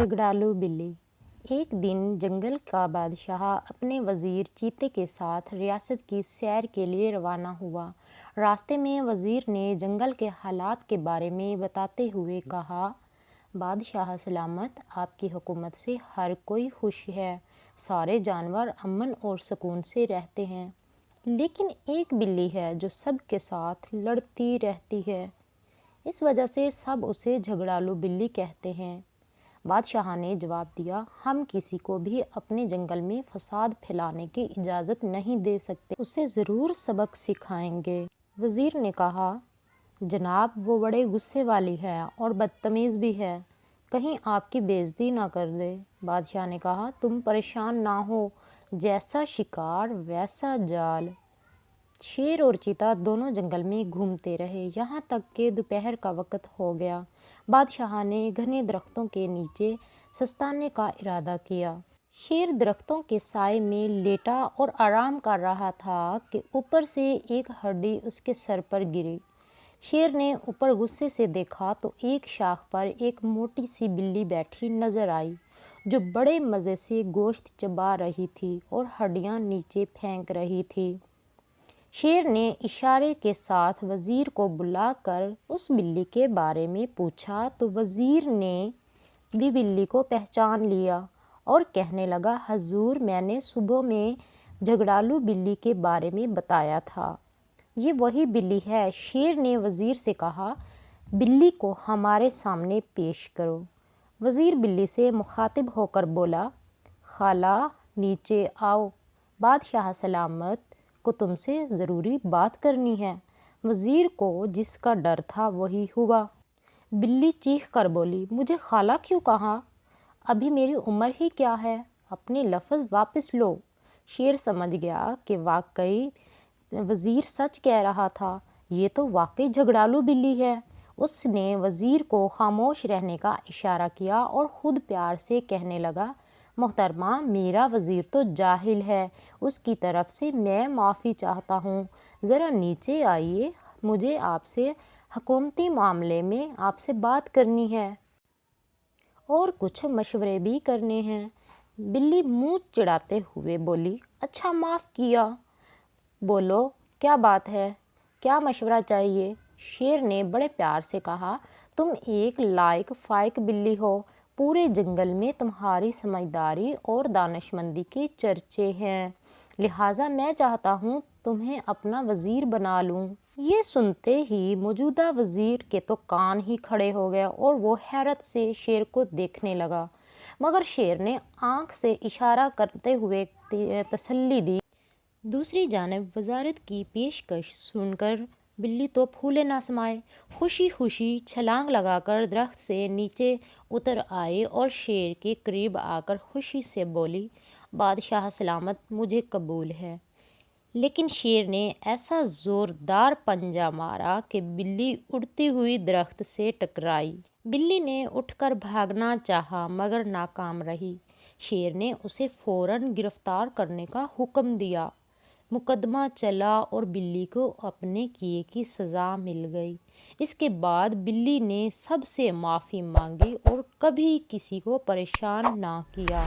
جھگڑالو بلی۔ ایک دن جنگل کا بادشاہ اپنے وزیر چیتے کے ساتھ ریاست کی سیر کے لیے روانہ ہوا۔ راستے میں وزیر نے جنگل کے حالات کے بارے میں بتاتے ہوئے کہا، بادشاہ سلامت، آپ کی حکومت سے ہر کوئی خوش ہے، سارے جانور امن اور سکون سے رہتے ہیں، لیکن ایک بلی ہے جو سب کے ساتھ لڑتی رہتی ہے، اس وجہ سے سب اسے جھگڑالو بلی کہتے ہیں۔ بادشاہ نے جواب دیا، ہم کسی کو بھی اپنے جنگل میں فساد پھیلانے کی اجازت نہیں دے سکتے، اسے ضرور سبق سکھائیں گے۔ وزیر نے کہا، جناب وہ بڑے غصے والی ہے اور بدتمیز بھی ہے، کہیں آپ کی بے عزتی نہ کر دے۔ بادشاہ نے کہا، تم پریشان نہ ہو، جیسا شکار ویسا جال۔ شیر اور چیتا دونوں جنگل میں گھومتے رہے، یہاں تک کہ دوپہر کا وقت ہو گیا۔ بادشاہ نے گھنے درختوں کے نیچے سستانے کا ارادہ کیا۔ شیر درختوں کے سائے میں لیٹا اور آرام کر رہا تھا کہ اوپر سے ایک ہڈی اس کے سر پر گری۔ شیر نے اوپر غصے سے دیکھا تو ایک شاخ پر ایک موٹی سی بلی بیٹھی نظر آئی، جو بڑے مزے سے گوشت چبا رہی تھی اور ہڈیاں نیچے پھینک رہی تھی۔ شیر نے اشارے کے ساتھ وزیر کو بلا کر اس بلی کے بارے میں پوچھا تو وزیر نے بھی بلی کو پہچان لیا اور کہنے لگا، حضور، میں نے صبح میں جھگڑالو بلی کے بارے میں بتایا تھا، یہ وہی بلی ہے۔ شیر نے وزیر سے کہا، بلی کو ہمارے سامنے پیش کرو۔ وزیر بلی سے مخاطب ہو کر بولا، خالہ نیچے آؤ، بادشاہ سلامت کو تم سے ضروری بات کرنی ہے۔ وزیر کو جس کا ڈر تھا وہی ہوا۔ بلی چیخ کر بولی، مجھے خالہ کیوں کہا؟ ابھی میری عمر ہی کیا ہے، اپنے لفظ واپس لو۔ شیر سمجھ گیا کہ واقعی وزیر سچ کہہ رہا تھا، یہ تو واقعی جھگڑالو بلی ہے۔ اس نے وزیر کو خاموش رہنے کا اشارہ کیا اور خود پیار سے کہنے لگا، محترمہ، میرا وزیر تو جاہل ہے، اس کی طرف سے میں معافی چاہتا ہوں، ذرا نیچے آئیے، مجھے آپ سے حکومتی معاملے میں آپ سے بات کرنی ہے اور کچھ مشورے بھی کرنے ہیں۔ بلی منہ چڑھاتے ہوئے بولی، اچھا معاف کیا، بولو کیا بات ہے، کیا مشورہ چاہیے؟ شیر نے بڑے پیار سے کہا، تم ایک لائق فائق بلی ہو، پورے جنگل میں تمہاری سمجھداری اور دانشمندی کے چرچے ہیں، لہٰذا میں چاہتا ہوں تمہیں اپنا وزیر بنا لوں۔ یہ سنتے ہی موجودہ وزیر کے تو کان ہی کھڑے ہو گئے اور وہ حیرت سے شیر کو دیکھنے لگا، مگر شیر نے آنکھ سے اشارہ کرتے ہوئے تسلی دی۔ دوسری جانب وزارت کی پیشکش سن کر بلی تو پھولے نہ سمائے، خوشی خوشی چھلانگ لگا کر درخت سے نیچے اتر آئی اور شیر کے قریب آ کر خوشی سے بولی، بادشاہ سلامت، مجھے قبول ہے۔ لیکن شیر نے ایسا زوردار پنجہ مارا کہ بلی اڑتی ہوئی درخت سے ٹکرائی۔ بلی نے اٹھ کر بھاگنا چاہا مگر ناکام رہی۔ شیر نے اسے فوراً گرفتار کرنے کا حکم دیا۔ مقدمہ چلا اور بلی کو اپنے کیے کی سزا مل گئی۔ اس کے بعد بلی نے سب سے معافی مانگی اور کبھی کسی کو پریشان نہ کیا۔